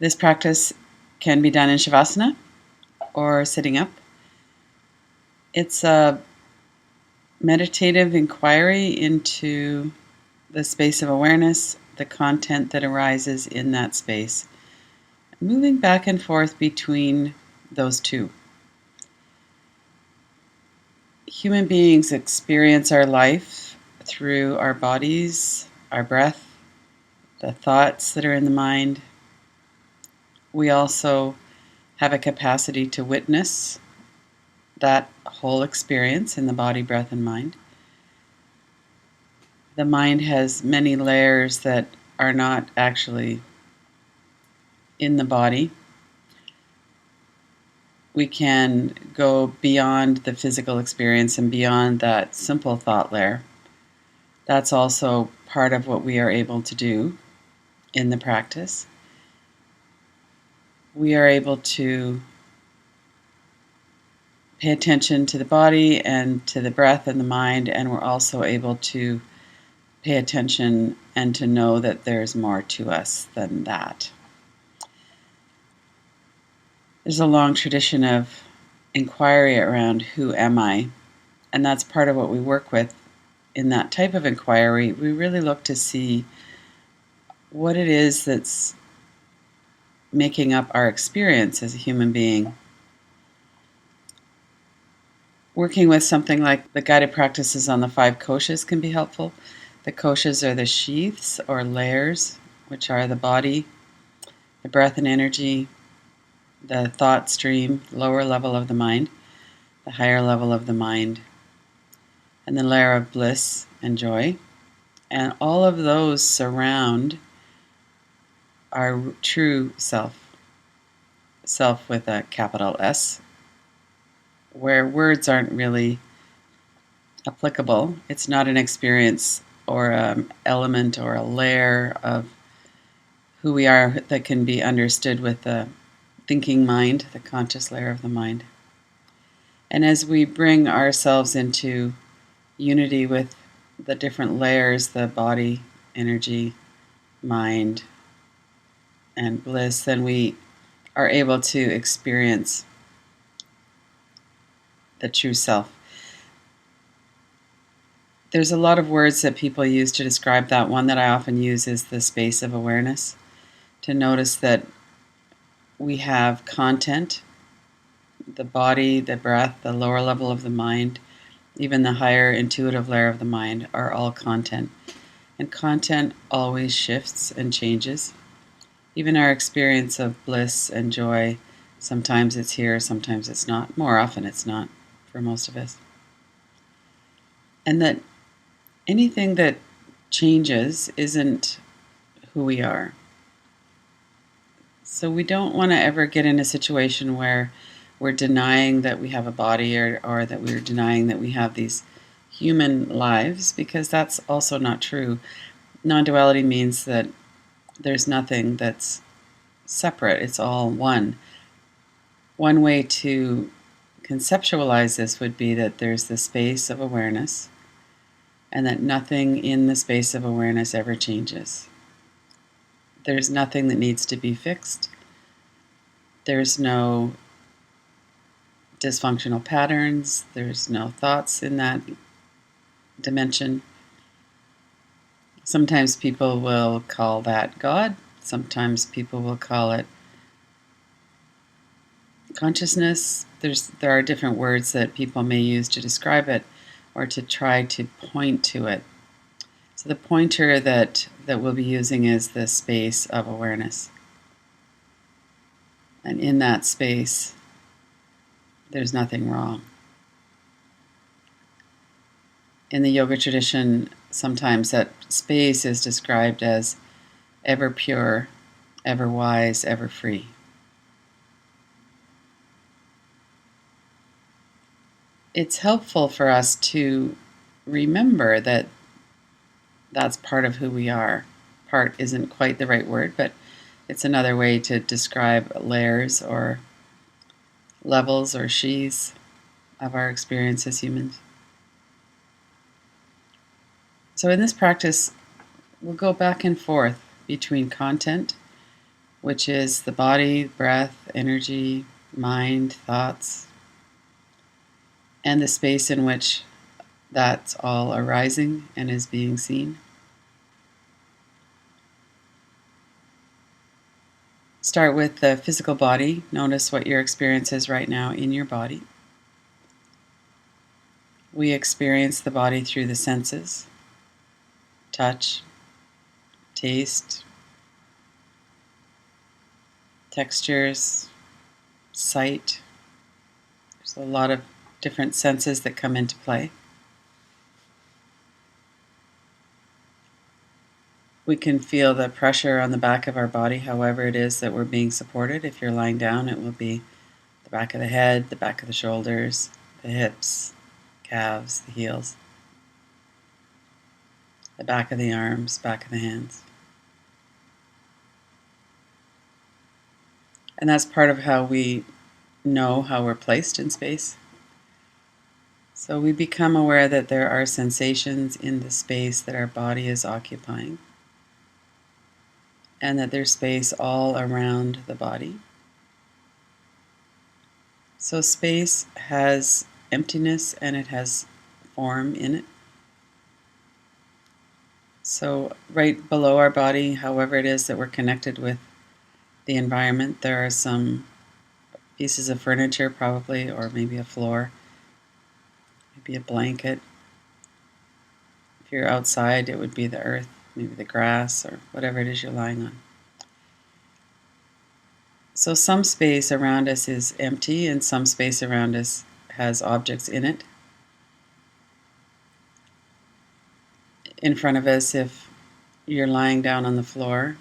This practice can be done in Shavasana or sitting up. It's a meditative inquiry into the space of awareness, the content that arises in that space, moving back and forth between those two. Human beings experience our life through our bodies, our breath, the thoughts that are in the mind. We also have a capacity to witness that whole experience in the body, breath, and mind. The mind has many layers that are not actually in the body. We can go beyond the physical experience and beyond that simple thought layer. That's also part of what we are able to do in the practice. We are able to pay attention to the body and to the breath and the mind, and we're also able to pay attention and to know that there's more to us than that. There's a long tradition of inquiry around who am I, and that's part of what we work with in that type of inquiry. We really look to see what it is that's making up our experience as a human being. Working with something like the guided practices on the 5 koshas can be helpful. The koshas are the sheaths or layers, which are the body, the breath and energy, the thought stream, lower level of the mind, the higher level of the mind, and the layer of bliss and joy. And all of those surround our true self, self with a capital S, where words aren't really applicable. It's not an experience or an element or a layer of who we are that can be understood with the thinking mind, the conscious layer of the mind. And as we bring ourselves into unity with the different layers, the body, energy, mind, and bliss, then we are able to experience the true self. There's a lot of words that people use to describe that. One that I often use is the space of awareness, to notice that we have content, the body, the breath, the lower level of the mind, even the higher intuitive layer of the mind are all content. And content always shifts and changes. Even our experience of bliss and joy, sometimes it's here, sometimes it's not. More often it's not for most of us. And that anything that changes isn't who we are. So we don't want to ever get in a situation where we're denying that we have a body or that we're denying that we have these human lives, because that's also not true. Non-duality means that there's nothing that's separate. It's all one. One way to conceptualize this would be that there's the space of awareness and that nothing in the space of awareness ever changes. There's nothing that needs to be fixed. There's no dysfunctional patterns. There's no thoughts in that dimension. Sometimes people will call that God. Sometimes people will call it consciousness. There are different words that people may use to describe it or to try to point to it. So the pointer that we'll be using is the space of awareness. And in that space, there's nothing wrong. In the yoga tradition, sometimes that space is described as ever pure, ever wise, ever free. It's helpful for us to remember that that's part of who we are. Part isn't quite the right word, but it's another way to describe layers or levels or sheaths of our experience as humans. So in this practice, we'll go back and forth between content, which is the body, breath, energy, mind, thoughts, and the space in which that's all arising and is being seen. Start with the physical body. Notice what your experience is right now in your body. We experience the body through the senses: touch, taste, textures, sight. There's a lot of different senses that come into play. We can feel the pressure on the back of our body, however it is that we're being supported. If you're lying down, it will be the back of the head, the back of the shoulders, the hips, calves, the heels, the back of the arms, back of the hands. And that's part of how we know how we're placed in space. So we become aware that there are sensations in the space that our body is occupying, and that there's space all around the body. So space has emptiness and it has form in it. So right below our body, however it is that we're connected with the environment, there are some pieces of furniture probably, or maybe a floor, maybe a blanket. If you're outside, it would be the earth, maybe the grass, or whatever it is you're lying on. So some space around us is empty and some space around us has objects in it. In front of us, if you're lying down on the floor,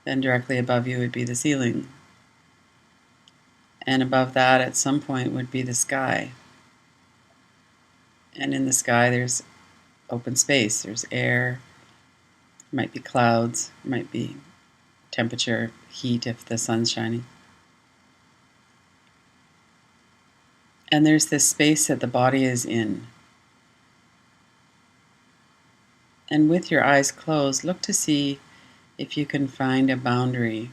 then directly above you would be the ceiling. And above that, at some point, would be the sky. And in the sky, there's open space. There's air, might be clouds, might be temperature, heat if the sun's shining. And there's this space that the body is in. And with your eyes closed, look to see if you can find a boundary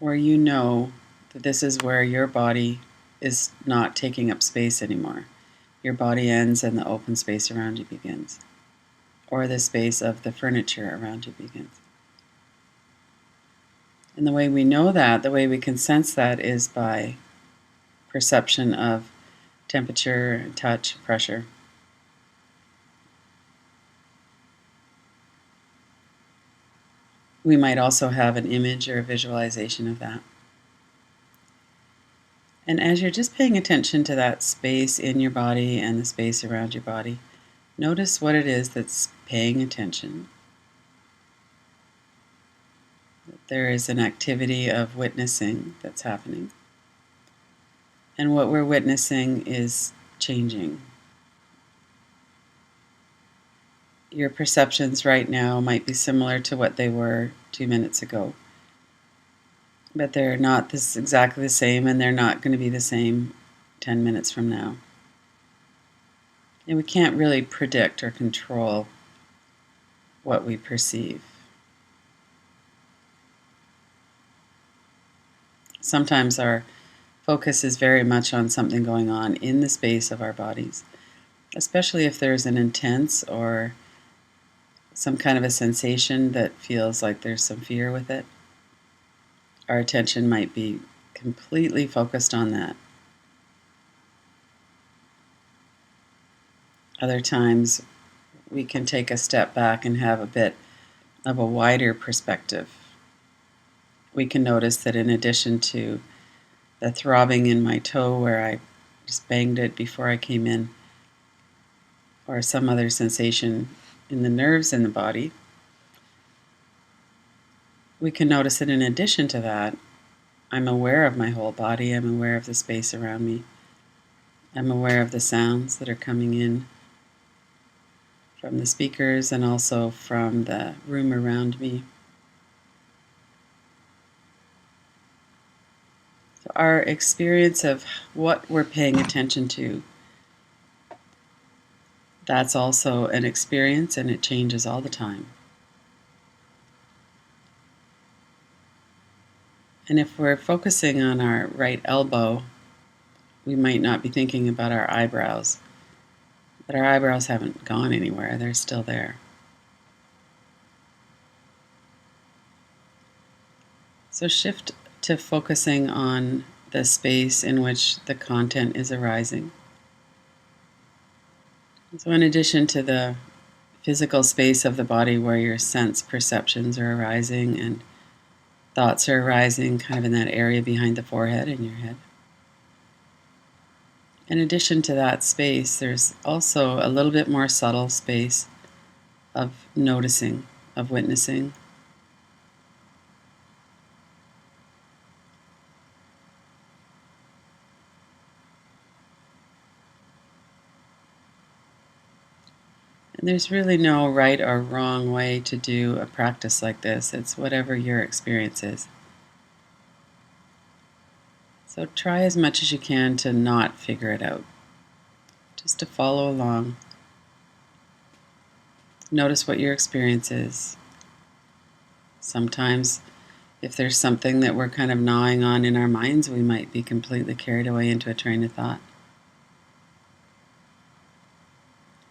where you know that this is where your body is not taking up space anymore. Your body ends and the open space around you begins, or the space of the furniture around you begins. And the way we know that, the way we can sense that, is by perception of temperature, touch, pressure. We might also have an image or a visualization of that. And as you're just paying attention to that space in your body and the space around your body, notice what it is that's paying attention. There is an activity of witnessing that's happening. And what we're witnessing is changing. Your perceptions right now might be similar to what they were 2 minutes ago. But they're not exactly the same, and they're not going to be the same 10 minutes from now. And we can't really predict or control what we perceive. Sometimes our focus is very much on something going on in the space of our bodies, especially if there's an intense or some kind of a sensation that feels like there's some fear with it. Our attention might be completely focused on that. Other times, we can take a step back and have a bit of a wider perspective. We can notice that in addition to the throbbing in my toe where I just banged it before I came in, or some other sensation in the nerves in the body, we can notice that in addition to that, I'm aware of my whole body, I'm aware of the space around me, I'm aware of the sounds that are coming in from the speakers and also from the room around me. So our experience of what we're paying attention to, that's also an experience, and it changes all the time. And if we're focusing on our right elbow, we might not be thinking about our eyebrows. But our eyebrows haven't gone anywhere, they're still there. So shift to focusing on the space in which the content is arising. So, in addition to the physical space of the body where your sense perceptions are arising and thoughts are arising, kind of in that area behind the forehead in your head, in addition to that space, there's also a little bit more subtle space of noticing, of witnessing. And there's really no right or wrong way to do a practice like this. It's whatever your experience is. So try as much as you can to not figure it out, just to follow along. Notice what your experience is. Sometimes, if there's something that we're kind of gnawing on in our minds, we might be completely carried away into a train of thought.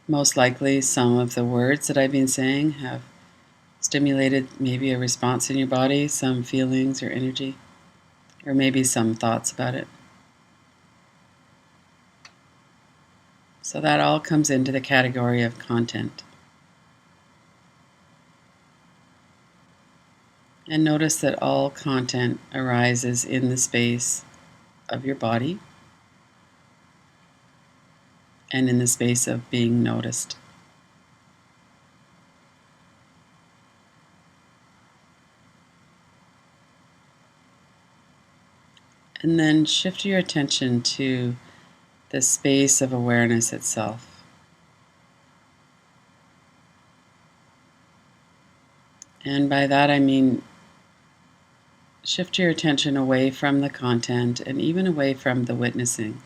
Most likely, some of the words that I've been saying have stimulated maybe a response in your body, some feelings or energy, or maybe some thoughts about it. So that all comes into the category of content. And notice that all content arises in the space of your body and in the space of being noticed. And then shift your attention to the space of awareness itself. And by that I mean shift your attention away from the content and even away from the witnessing.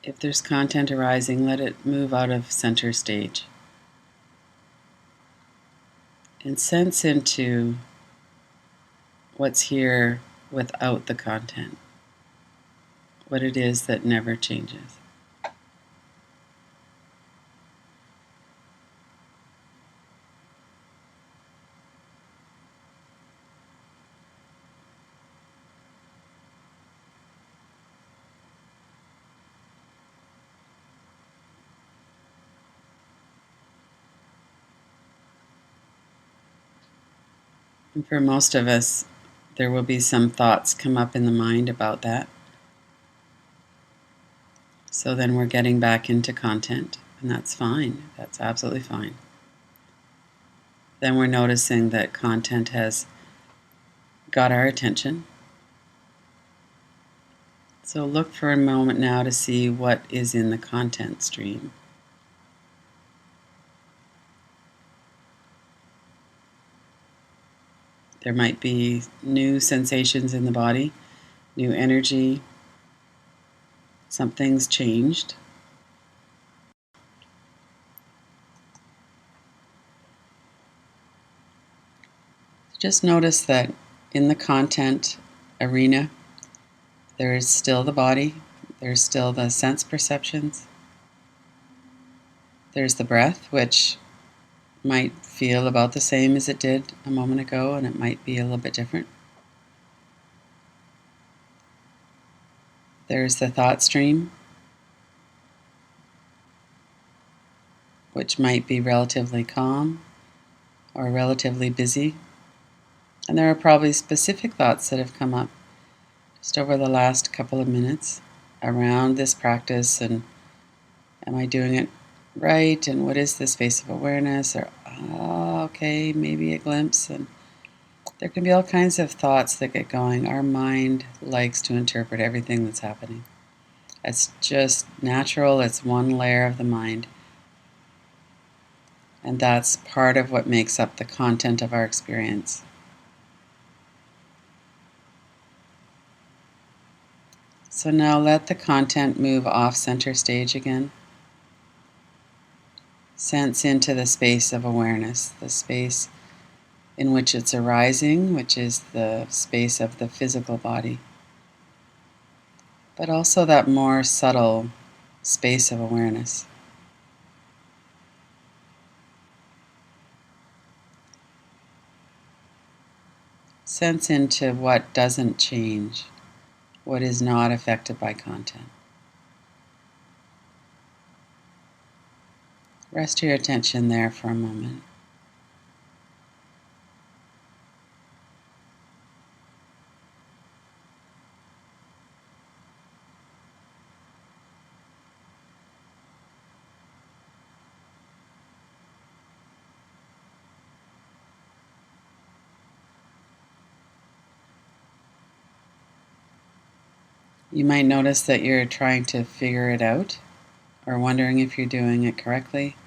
If there's content arising, let it move out of center stage. And sense into what's here without the content, what it is that never changes. And for most of us, there will be some thoughts come up in the mind about that. So then we're getting back into content, and that's fine. That's absolutely fine. Then we're noticing that content has got our attention. So look for a moment now to see what is in the content stream. There might be new sensations in the body, new energy. Something's changed. Just notice that in the content arena, there is still the body, there's still the sense perceptions, there's the breath, which might feel about the same as it did a moment ago, and it might be a little bit different. There's the thought stream, which might be relatively calm or relatively busy. And there are probably specific thoughts that have come up just over the last couple of minutes around this practice, and am I doing it right, and what is the space of awareness, or okay, maybe a glimpse. And there can be all kinds of thoughts that get going. Our mind likes to interpret everything that's happening. It's just natural. It's one layer of the mind. And that's part of what makes up the content of our experience. So now let the content move off center stage again. Sense into the space of awareness, the space in which it's arising, which is the space of the physical body, but also that more subtle space of awareness. Sense into what doesn't change, what is not affected by content. Rest your attention there for a moment. You might notice that you're trying to figure it out or wondering if you're doing it correctly.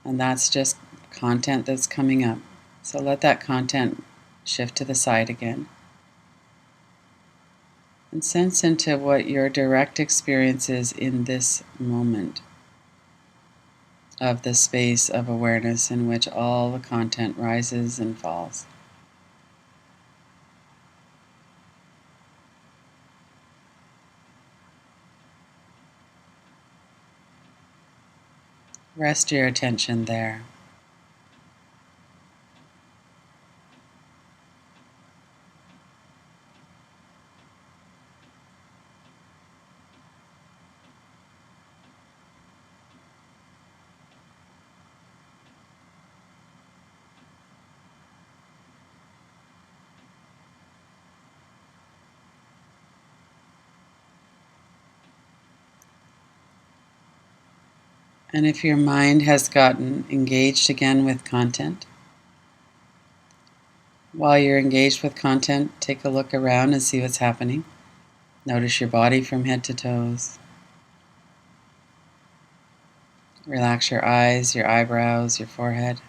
And that's just content that's coming up. So let that content shift to the side again. And sense into what your direct experience is in this moment of the space of awareness in which all the content rises and falls. Rest your attention there. And if your mind has gotten engaged again with content, while you're engaged with content, take a look around and see what's happening. Notice your body from head to toes. Relax your eyes, your eyebrows, your forehead.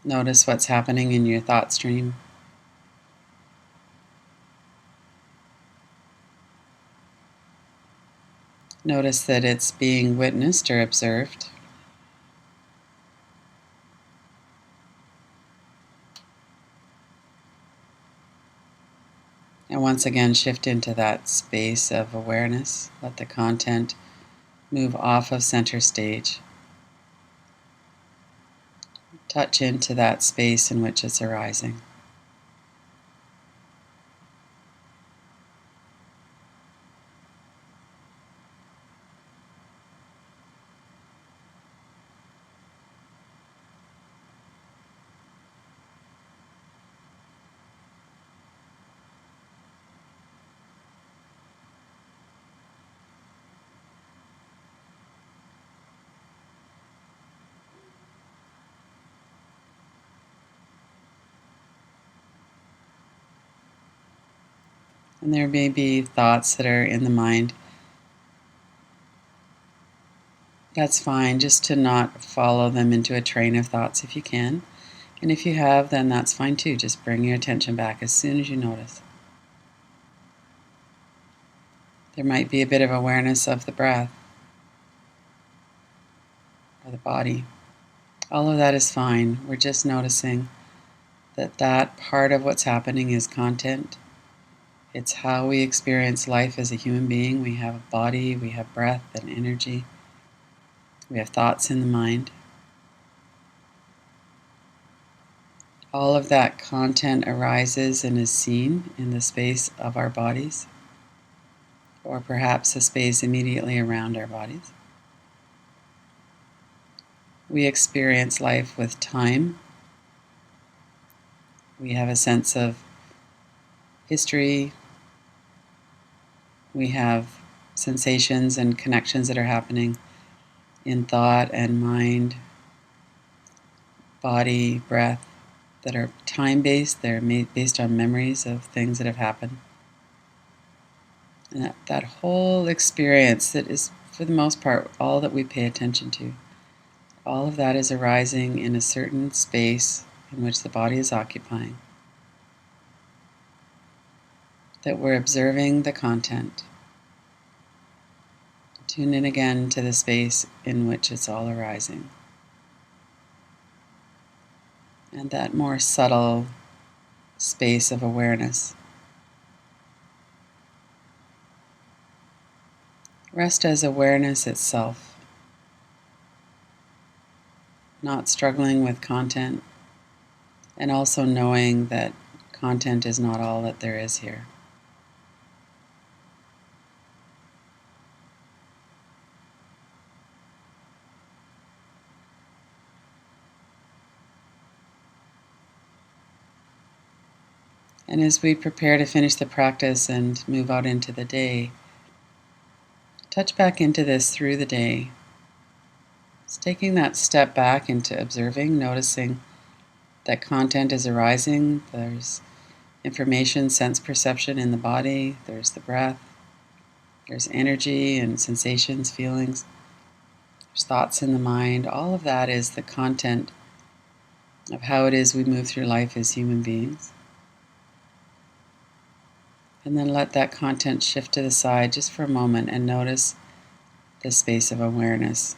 Notice what's happening in your thought stream. Notice that it's being witnessed or observed. And once again, shift into that space of awareness. Let the content move off of center stage. Touch into that space in which it's arising. And there may be thoughts that are in the mind. That's fine, just to not follow them into a train of thoughts if you can. And if you have, then that's fine too. Just bring your attention back as soon as you notice. There might be a bit of awareness of the breath or the body. All of that is fine. We're just noticing that that part of what's happening is content. It's how we experience life as a human being. We have a body, we have breath and energy. We have thoughts in the mind. All of that content arises and is seen in the space of our bodies, or perhaps the space immediately around our bodies. We experience life with time. We have a sense of history. We have sensations and connections that are happening in thought and mind, body, breath, that are time-based. They're based on memories of things that have happened. And that whole experience that is, for the most part, all that we pay attention to, all of that is arising in a certain space in which the body is occupying. That we're observing the content. Tune in again to the space in which it's all arising. and that more subtle space of awareness. Rest as awareness itself, not struggling with content, and also knowing that content is not all that there is here. And as we prepare to finish the practice and move out into the day, touch back into this through the day. It's taking that step back into observing, noticing that content is arising. There's information, sense perception in the body. There's the breath. There's energy and sensations, feelings. There's thoughts in the mind. All of that is the content of how it is we move through life as human beings. And then let that content shift to the side just for a moment and notice the space of awareness,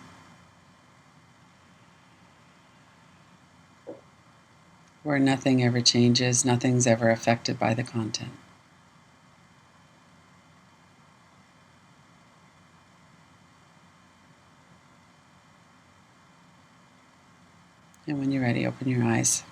where nothing ever changes, nothing's ever affected by the content. And when you're ready, open your eyes.